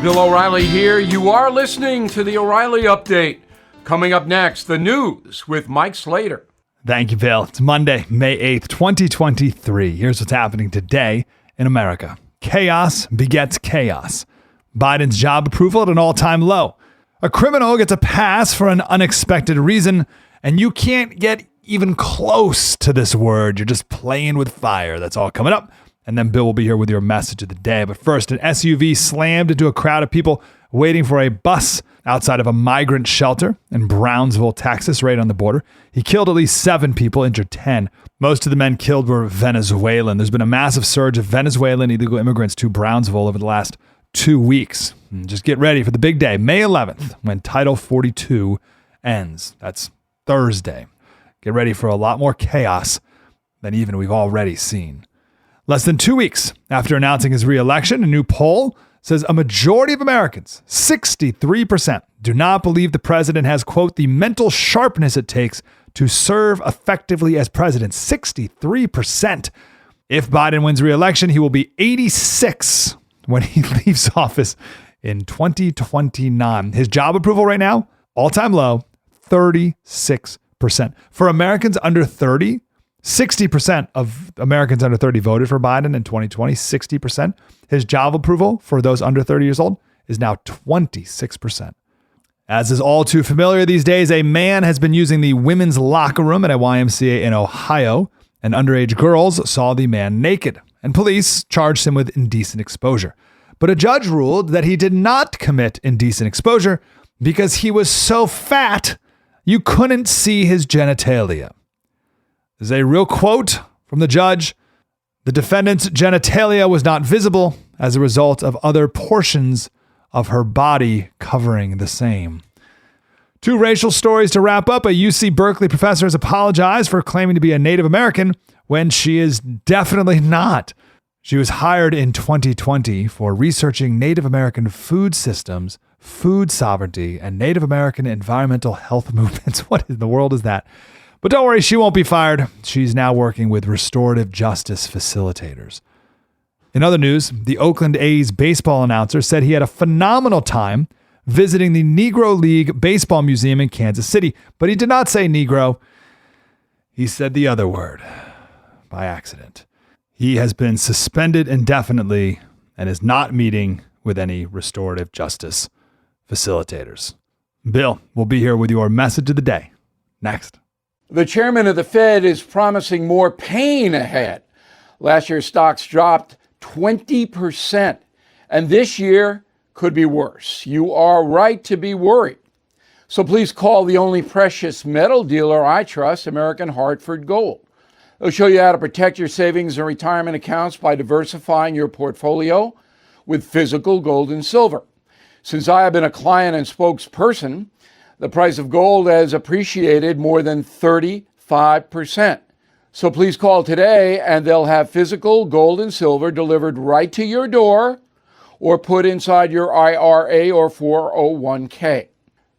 Bill O'Reilly here. You are listening to the O'Reilly Update. Coming up next, the news with Mike Slater. Thank you, Bill. It's Monday, May 8th, 2023. Here's what's happening today in America. Chaos begets chaos. Biden's job approval at an all-time low. A criminal gets a pass for an unexpected reason, and you can't get even close to this word. You're just playing with fire. That's all coming up. And then Bill will be here with your message of the day. But first, an SUV slammed into a crowd of people waiting for a bus outside of a migrant shelter in Brownsville, Texas, right on the border. He killed at least 7 people, injured 10. Most of the men killed were Venezuelan. There's been a massive surge of Venezuelan illegal immigrants to Brownsville over the last 2 weeks. And just get ready for the big day, May 11th, when Title 42 ends. That's Thursday. Get ready for a lot more chaos than even we've already seen. Less than 2 weeks after announcing his re-election, a new poll says a majority of Americans, 63%, do not believe the president has, quote, the mental sharpness it takes to serve effectively as president. 63%. If Biden wins re-election, he will be 86 when he leaves office in 2029. His job approval right now, all-time low, 36%. For Americans under 30, 60% of Americans under 30 voted for Biden in 2020, 60%. His job approval for those under 30 years old is now 26%. As is all too familiar these days, a man has been using the women's locker room at a YMCA in Ohio, and underage girls saw the man naked, and police charged him with indecent exposure. But a judge ruled that he did not commit indecent exposure because he was so fat you couldn't see his genitalia. This is a real quote from the judge. The defendant's genitalia was not visible as a result of other portions of her body covering the same. 2 racial stories to wrap up. A UC Berkeley professor has apologized for claiming to be a Native American when she is definitely not. She was hired in 2020 for researching Native American food systems, food sovereignty, and Native American environmental health movements. What in the world is that? But don't worry, she won't be fired. She's now working with restorative justice facilitators. In other news, the Oakland A's baseball announcer said he had a phenomenal time visiting the Negro League Baseball Museum in Kansas City, but he did not say Negro. He said the other word by accident. He has been suspended indefinitely and is not meeting with any restorative justice facilitators. Bill will be here with your message of the day next. The chairman of the Fed is promising more pain ahead. Last year, stocks dropped 20%, and this year could be worse. You are right to be worried. So please call the only precious metal dealer I trust, American Hartford Gold. They'll show you how to protect your savings and retirement accounts by diversifying your portfolio with physical gold and silver. Since I have been a client and spokesperson, the price of gold has appreciated more than 35%. So please call today and they'll have physical gold and silver delivered right to your door or put inside your IRA or 401k.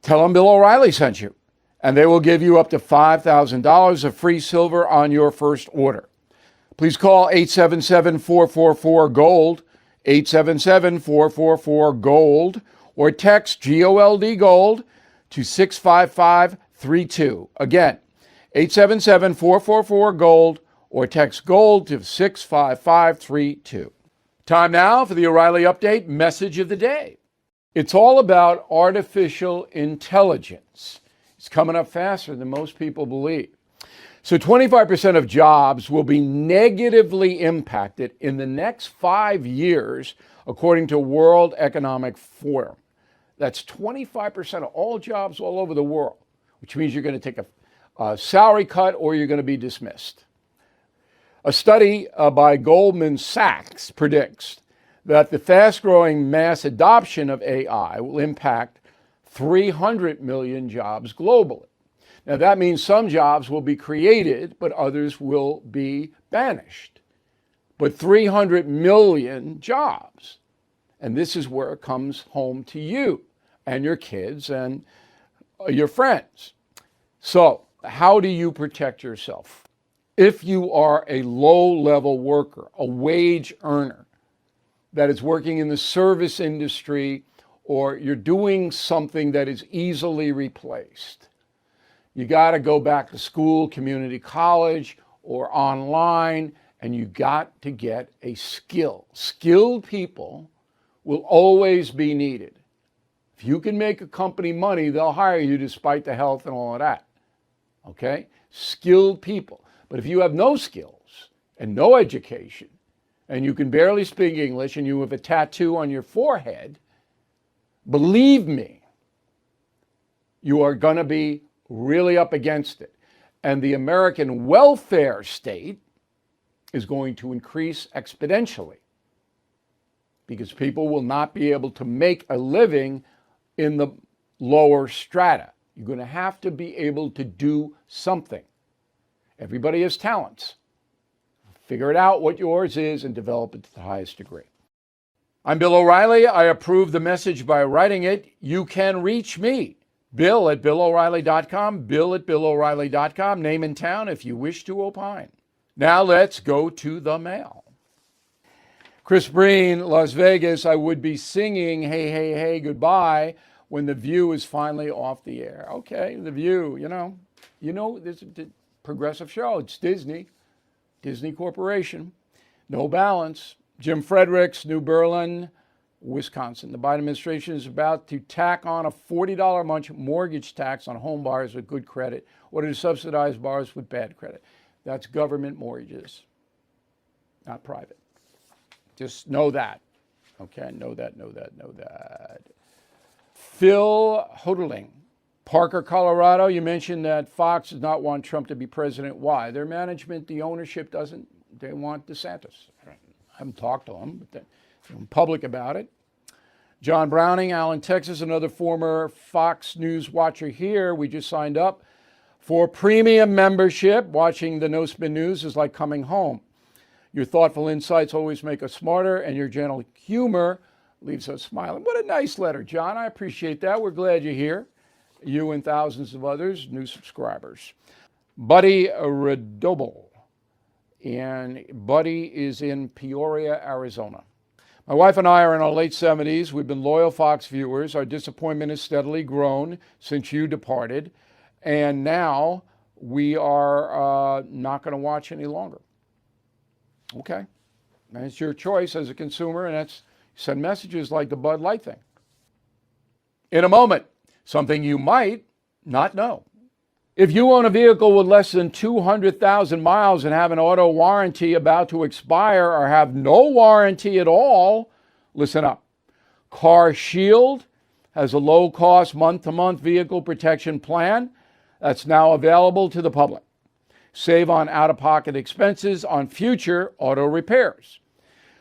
Tell them Bill O'Reilly sent you, and they will give you up to $5,000 of free silver on your first order. Please call 877-444-GOLD, 877-444-GOLD, or text GOLD GOLD to 65532. Again, 877-444-GOLD or text GOLD to 65532. Time now for the O'Reilly Update message of the day. It's all about artificial intelligence. It's coming up faster than most people believe. So 25% of jobs will be negatively impacted in the next 5 years, according to World Economic Forum. That's 25% of all jobs all over the world, which means you're going to take a salary cut or you're going to be dismissed. A study by Goldman Sachs predicts that the fast-growing mass adoption of AI will impact 300 million jobs globally. Now, that means some jobs will be created, but others will be banished. But 300 million jobs. And this is where it comes home to you and your kids and your friends. So, how do you protect yourself? If you are a low-level worker, a wage earner, that is working in the service industry, or you're doing something that is easily replaced. You got to go back to school, community college, or online, and you got to get a skill. Skilled people will always be needed. If you can make a company money, they'll hire you despite the health and all of that. Okay? Skilled people. But if you have no skills and no education, and you can barely speak English, and you have a tattoo on your forehead, believe me, you are going to be really up against it. And the American welfare state is going to increase exponentially because people will not be able to make a living in the lower strata. You're going to have to be able to do something. Everybody has talents. Figure it out what yours is and develop it to the highest degree. I'm Bill O'Reilly. I approve the message by writing it. You can reach me, Bill at BillO'Reilly.com, Bill at BillO'Reilly.com, name and town if you wish to opine. Now let's go to the mail. Chris Breen, Las Vegas, I would be singing Hey, Hey, Hey, Goodbye when The View is finally off the air. Okay, The View, you know, this is a progressive show. It's Disney Corporation. No balance. Jim Fredericks, New Berlin, Wisconsin. The Biden administration is about to tack on a $40 a month mortgage tax on home buyers with good credit or to subsidize borrowers with bad credit. That's government mortgages, not private. Just know that. Okay, know that. Phil Hoderling, Parker, Colorado. You mentioned that Fox does not want Trump to be president. Why? Their management, the ownership doesn't. They want DeSantis. I haven't talked to them, but they're public about it. John Browning, Allen, Texas, another former Fox News watcher here. We just signed up for premium membership. Watching the No Spin News is like coming home. Your thoughtful insights always make us smarter, and your gentle humor leaves us smiling. What a nice letter, John. I appreciate that. We're glad you're here. You and thousands of others, new subscribers. Buddy Redoble. And Buddy is in Peoria, Arizona. My wife and I are in our late 70s. We've been loyal Fox viewers. Our disappointment has steadily grown since you departed. And now we are not going to watch any longer. Okay. And it's your choice as a consumer, and that's send messages like the Bud Light thing. In a moment, something you might not know. If you own a vehicle with less than 200,000 miles and have an auto warranty about to expire or have no warranty at all, listen up. Car Shield has a low-cost month-to-month vehicle protection plan that's now available to the public. Save on out-of-pocket expenses on future auto repairs.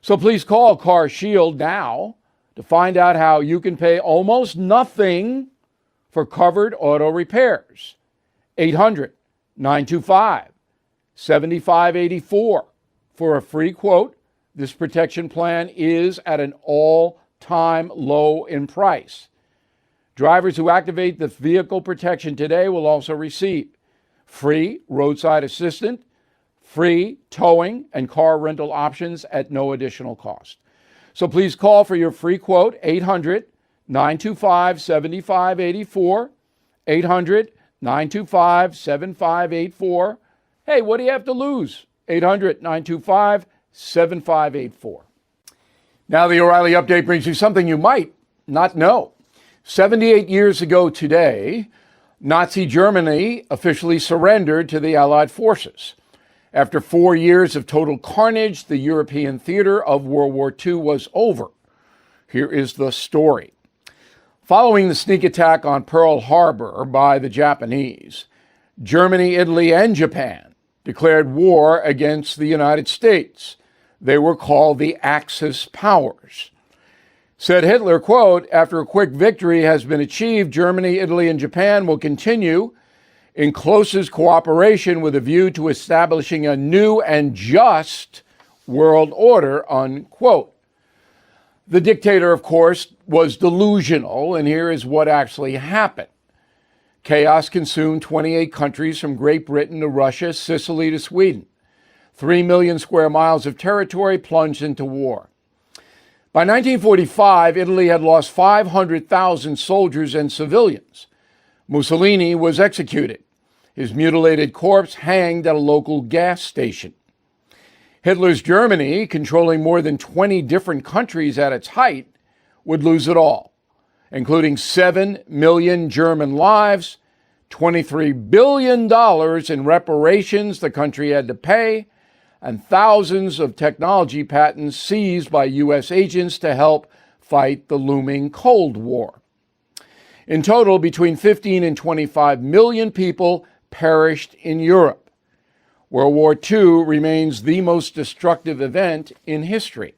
So please call Car Shield now to find out how you can pay almost nothing for covered auto repairs. 800-925-7584 for a free quote. This protection plan is at an all-time low in price. Drivers who activate the vehicle protection today will also receive free roadside assistance, free towing and car rental options at no additional cost. So please call for your free quote, 800-925-7584, 800-925-7584. Hey, what do you have to lose? 800-925-7584. Now the O'Reilly Update brings you something you might not know. 78 years ago today, Nazi Germany officially surrendered to the Allied forces. After 4 years of total carnage, the European theater of World War II was over. Here is the story. Following the sneak attack on Pearl Harbor by the Japanese, Germany, Italy, and Japan declared war against the United States. They were called the Axis powers. Said Hitler, quote, after a quick victory has been achieved, Germany, Italy, and Japan will continue in closest cooperation with a view to establishing a new and just world order, unquote. The dictator, of course, was delusional, and here is what actually happened. Chaos consumed 28 countries from Great Britain to Russia, Sicily to Sweden. 3 million square miles of territory plunged into war. By 1945, Italy had lost 500,000 soldiers and civilians. Mussolini was executed, his mutilated corpse hanged at a local gas station. Hitler's Germany, controlling more than 20 different countries at its height, would lose it all, including 7 million German lives, $23 billion in reparations the country had to pay, and thousands of technology patents seized by U.S. agents to help fight the looming Cold War. In total, between 15 and 25 million people perished in Europe. World War II remains the most destructive event in history.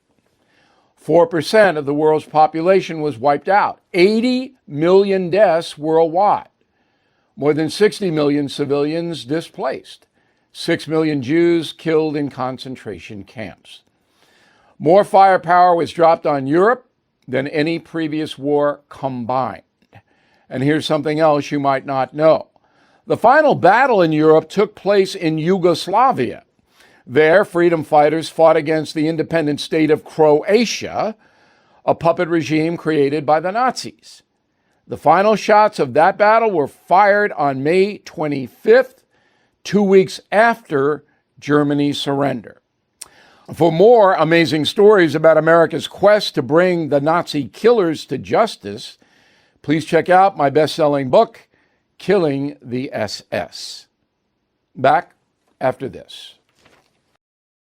4% of the world's population was wiped out, 80 million deaths worldwide, more than 60 million civilians displaced, 6 million Jews killed in concentration camps. More firepower was dropped on Europe than any previous war combined. And here's something else you might not know. The final battle in Europe took place in Yugoslavia. There, freedom fighters fought against the independent state of Croatia, a puppet regime created by the Nazis. The final shots of that battle were fired on May 25th, 2 weeks after Germany's surrender. For more amazing stories about America's quest to bring the Nazi killers to justice, please check out my best-selling book, Killing the SS. Back after this.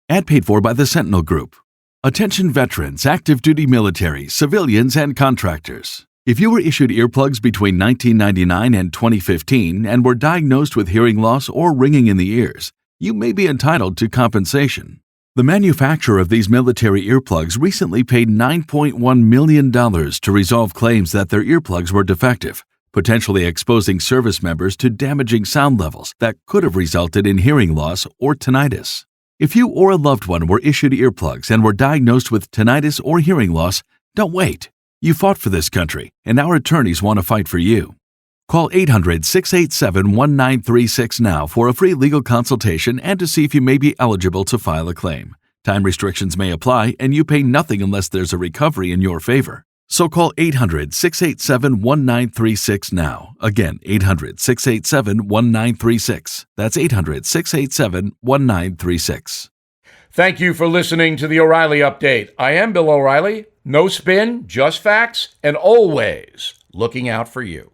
Ad paid for by the Sentinel Group. Attention veterans, active duty military, civilians, and contractors. If you were issued earplugs between 1999 and 2015 and were diagnosed with hearing loss or ringing in the ears, you may be entitled to compensation. The manufacturer of these military earplugs recently paid $9.1 million to resolve claims that their earplugs were defective, potentially exposing service members to damaging sound levels that could have resulted in hearing loss or tinnitus. If you or a loved one were issued earplugs and were diagnosed with tinnitus or hearing loss, don't wait. You fought for this country, and our attorneys want to fight for you. Call 800-687-1936 now for a free legal consultation and to see if you may be eligible to file a claim. Time restrictions may apply, and you pay nothing unless there's a recovery in your favor. So call 800-687-1936 now. Again, 800-687-1936. That's 800-687-1936. Thank you for listening to the O'Reilly Update. I am Bill O'Reilly. No spin, just facts, and always looking out for you.